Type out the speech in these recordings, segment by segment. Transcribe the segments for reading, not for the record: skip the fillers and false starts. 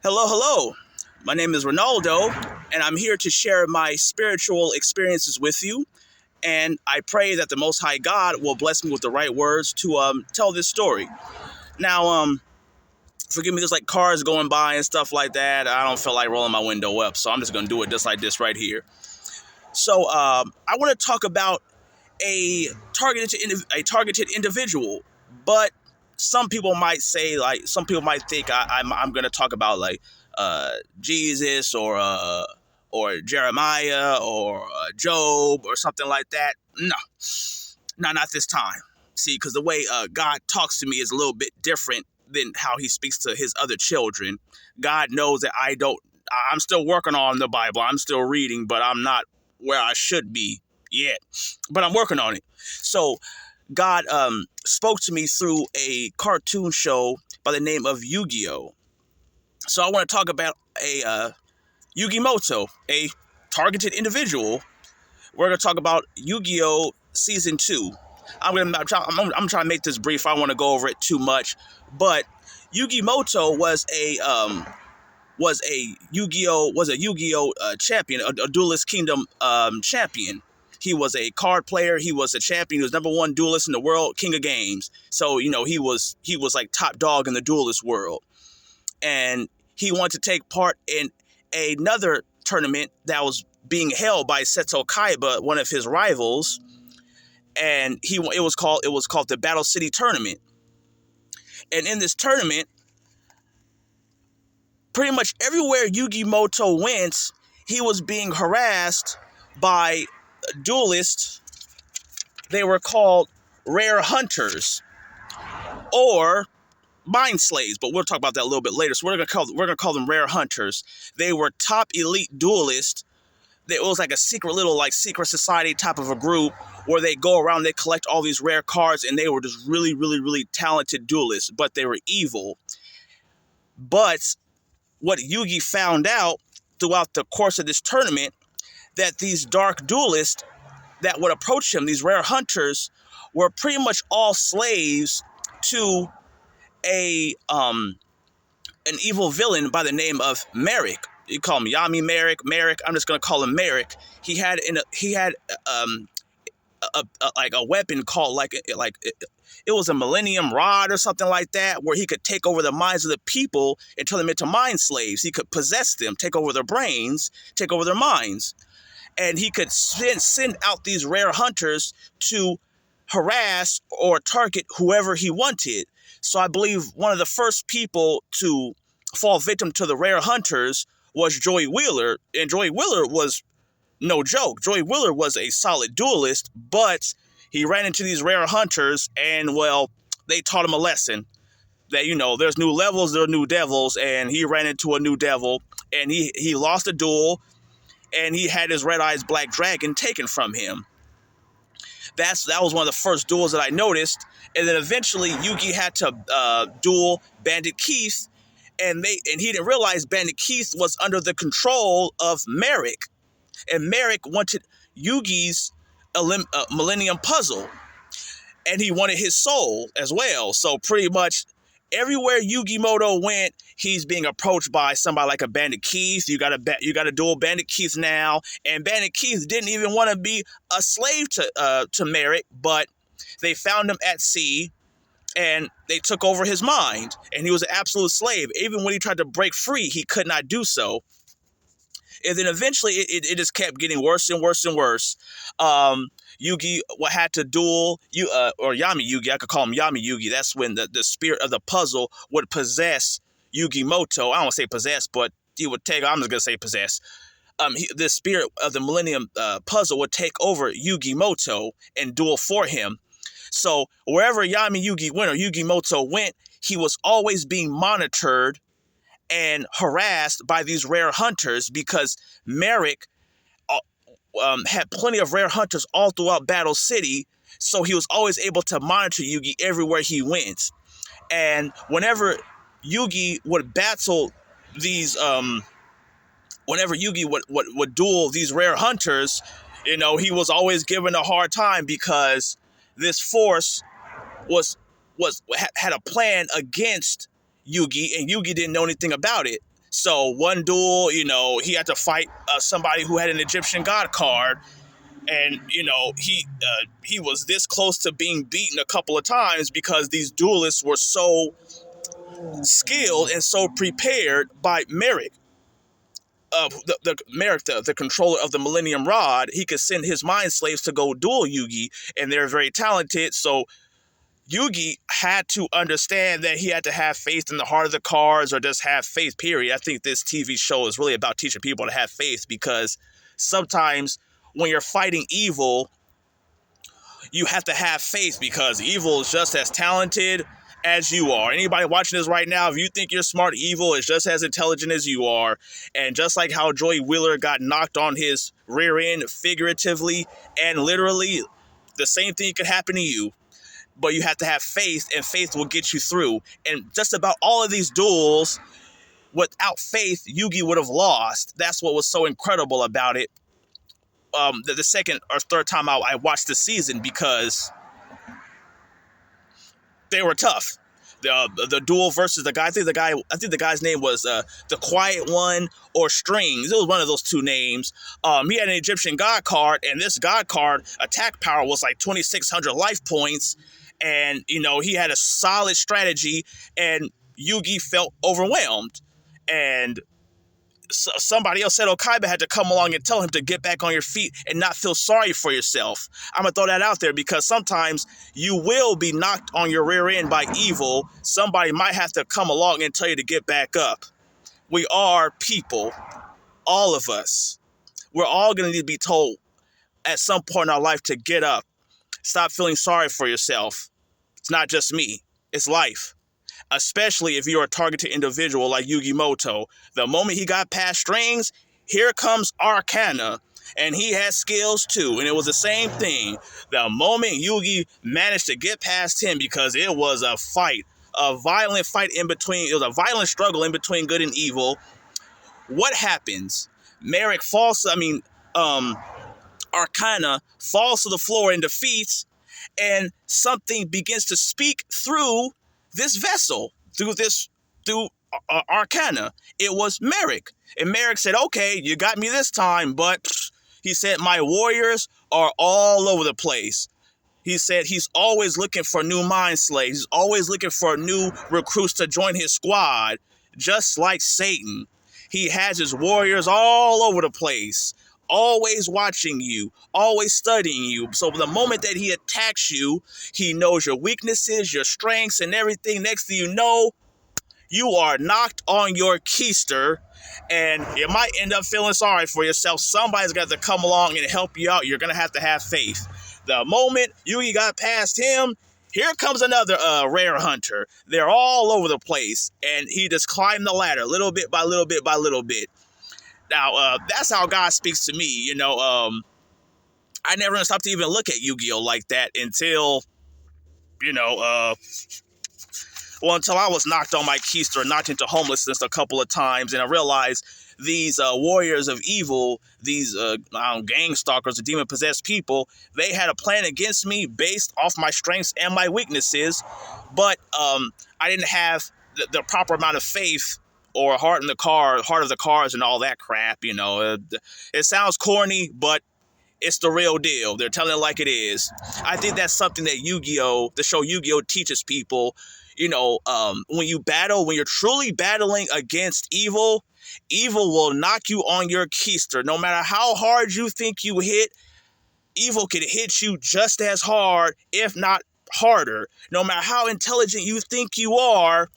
Hello, hello. My name is Ronaldo, and I'm here to share my spiritual experiences with you. And I pray that the Most High God will bless me with the right words to tell this story. Now, forgive me, there's like cars going by and stuff like that. I don't feel like rolling my window up, so I'm just gonna do it just like this right here. So, I want to talk about a targeted individual, but some people might think I'm going to talk about like Jesus or Jeremiah or Job or something like that. No, not this time. See, because the way God talks to me is a little bit different than how He speaks to His other children. God knows that I'm still working on the Bible. I'm still reading, but I'm not where I should be yet. But I'm working on it. So God spoke to me through a cartoon show by the name of Yu-Gi-Oh. So I want to talk about a Yugi Moto, a targeted individual. We're going to talk about Yu-Gi-Oh! Season 2. I'm trying to make this brief. I don't want to go over it too much. But Yugi Moto was a Yu-Gi-Oh champion, a Duelist Kingdom champion. He was a card player. He was a champion. He was number one duelist in the world, king of games. So he was like top dog in the duelist world, and he wanted to take part in another tournament that was being held by Seto Kaiba, one of his rivals, and it was called the Battle City Tournament. And in this tournament, pretty much everywhere Yugi Moto went, he was being harassed by duelists. They were called rare hunters or mind slaves, but we'll talk about that a little bit later. So we're gonna call them rare hunters. They were top elite duelists. It was like a secret society type of a group where they go around, they collect all these rare cards, and they were just really, really, really talented duelists, but they were evil. But what Yugi found out throughout the course of this tournament, that these dark duelists that would approach him, these rare hunters, were pretty much all slaves to an evil villain by the name of Merrick. You call him Yami Merrick. I'm just gonna call him Merrick. He had a weapon called it was a Millennium Rod or something like that, where he could take over the minds of the people and turn them into mind slaves. He could possess them, take over their brains, take over their minds, and he could send out these rare hunters to harass or target whoever he wanted. So I believe one of the first people to fall victim to the rare hunters was Joey Wheeler, and Joey Wheeler was no joke. Joey Wheeler was a solid duelist, but he ran into these rare hunters, and well, they taught him a lesson that there's new levels, there are new devils, and he ran into a new devil, and he lost a duel, and he had his Red Eyes Black Dragon taken from him. That was one of the first duels that I noticed, and then eventually Yugi had to duel Bandit Keith, and he didn't realize Bandit Keith was under the control of Merrick, and Merrick wanted Yugi's Millennium Puzzle, and he wanted his soul as well. So pretty much everywhere Yugi Moto went, he's being approached by somebody like a Bandit Keith. You got to duel Bandit Keith now, and Bandit Keith didn't even want to be a slave to Merrick, but they found him at sea, and they took over his mind, and he was an absolute slave. Even when he tried to break free, he could not do so. And then eventually, it just kept getting worse and worse and worse. Yugi had to duel or Yami Yugi. I could call him Yami Yugi. That's when the spirit of the puzzle would possess Yugi Moto. I don't want to say possess, but he would take. I'm just gonna say possess. The spirit of the Millennium Puzzle would take over Yugi Moto and duel for him. So wherever Yami Yugi went or Yugi Moto went, he was always being monitored and harassed by these rare hunters, because Merrick had plenty of rare hunters all throughout Battle City, so he was always able to monitor Yugi everywhere he went. And whenever Yugi would battle these, whenever Yugi would duel these rare hunters, he was always given a hard time, because this force had a plan against Yugi, and Yugi didn't know anything about it. So one duel, he had to fight somebody who had an Egyptian god card, and he was this close to being beaten a couple of times because these duelists were so skilled and so prepared by Merrick. Merrick, the controller of the Millennium Rod, he could send his mind slaves to go duel Yugi, and they're very talented. So Yugi had to understand that he had to have faith in the heart of the cards, or just have faith, period. I think this TV show is really about teaching people to have faith, because sometimes when you're fighting evil, you have to have faith, because evil is just as talented as you are. Anybody watching this right now, if you think you're smart, evil is just as intelligent as you are. And just like how Joey Wheeler got knocked on his rear end figuratively and literally, the same thing could happen to you. But you have to have faith, and faith will get you through. And just about all of these duels, without faith, Yugi would have lost. That's what was so incredible about it. The second or third time I watched the season, because they were tough. The duel versus the guy. I think the guy's name was the Quiet One or Strings. It was one of those two names. He had an Egyptian god card, and this god card attack power was like 2,600 life points, and he had a solid strategy, and Yugi felt overwhelmed, and somebody else said Okaiba had to come along and tell him to get back on your feet and not feel sorry for yourself. I'm going to throw that out there, because sometimes you will be knocked on your rear end by evil. Somebody might have to come along and tell you to get back up. We are people, all of us. We're all going to need to be told at some point in our life to get up. Stop feeling sorry for yourself. It's not just me. It's life. Especially if you're a targeted individual like Yugi Moto. The moment he got past Strings, here comes Arcana, and he has skills too, and it was the same thing. The moment Yugi managed to get past him, because it was a fight, a violent fight in between, it was a violent struggle in between good and evil. What happens? Merrick falls, Arcana falls to the floor in defeat, and something begins to speak through this vessel, through Arcana. It was Merrick. And Merrick said, okay, you got me this time, but he said, my warriors are all over the place. He said he's always looking for new mind slaves. He's always looking for new recruits to join his squad, just like Satan. He has his warriors all over the place, always watching you, always studying you. So the moment that he attacks you, he knows your weaknesses, your strengths, and everything. Next thing you know, you are knocked on your keister, and you might end up feeling sorry for yourself. Somebody's got to come along and help you out. You're going to have faith. The moment Yugi got past him, here comes another rare hunter. They're all over the place, and he just climbed the ladder little bit by little bit by little bit. Now, that's how God speaks to me. I never stopped to even look at Yu-Gi-Oh! Like that until, until I was knocked on my keister, knocked into homelessness a couple of times, and I realized these warriors of evil, these gang stalkers, or demon-possessed people, they had a plan against me based off my strengths and my weaknesses, but I didn't have the proper amount of faith or heart of the cards and all that crap. It sounds corny, but it's the real deal. They're telling it like it is. I think that's something that the show Yu-Gi-Oh! Teaches people. When you're truly battling against evil, evil will knock you on your keister. No matter how hard you think you hit, evil can hit you just as hard, if not harder. No matter how intelligent you think you are,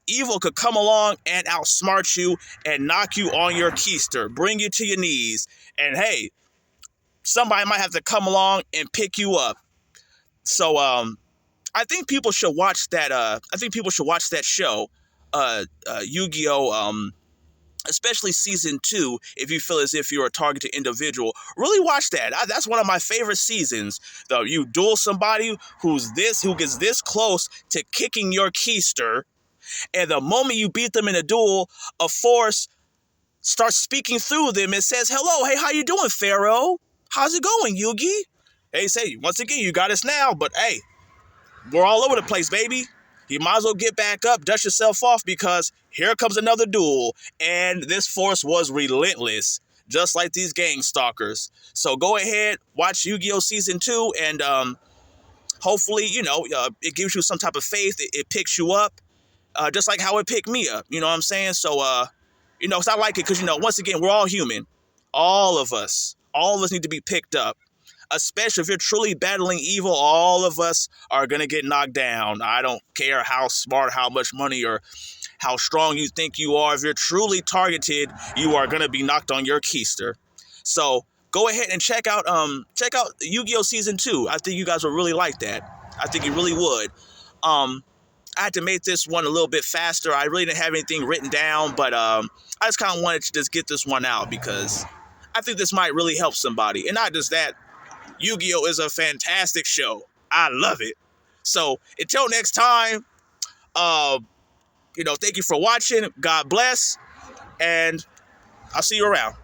evil could come along and outsmart you and knock you on your keister, bring you to your knees, and hey, somebody might have to come along and pick you up. So I think people should watch that. Show, Yu-Gi-Oh! Especially season 2. If you feel as if you're a targeted individual, really watch that. That's one of my favorite seasons. Though you duel somebody who gets this close to kicking your keister, and the moment you beat them in a duel, a force starts speaking through them and says, hello, hey, how you doing, Pharaoh? How's it going, Yugi? They say, once again, you got us now, but hey, we're all over the place, baby. You might as well get back up, dust yourself off, because here comes another duel, and this force was relentless, just like these gang stalkers. So go ahead, watch Yu-Gi-Oh! Season 2, and hopefully, it gives you some type of faith. It picks you up, just like how it picked me up. You know what I'm saying? So, it's not like it because, once again, we're all human. All of us need to be picked up. Especially if you're truly battling evil, all of us are going to get knocked down. I don't care how smart, how much money, or how strong you think you are. If you're truly targeted, you are going to be knocked on your keister. So go ahead and check out Yu-Gi-Oh! Season 2. I think you guys would really like that. I think you really would. I had to make this one a little bit faster. I really didn't have anything written down, but I just kind of wanted to just get this one out because I think this might really help somebody. And not just that, Yu-Gi-Oh! Is a fantastic show. I love it. So until next time, thank you for watching. God bless, and I'll see you around.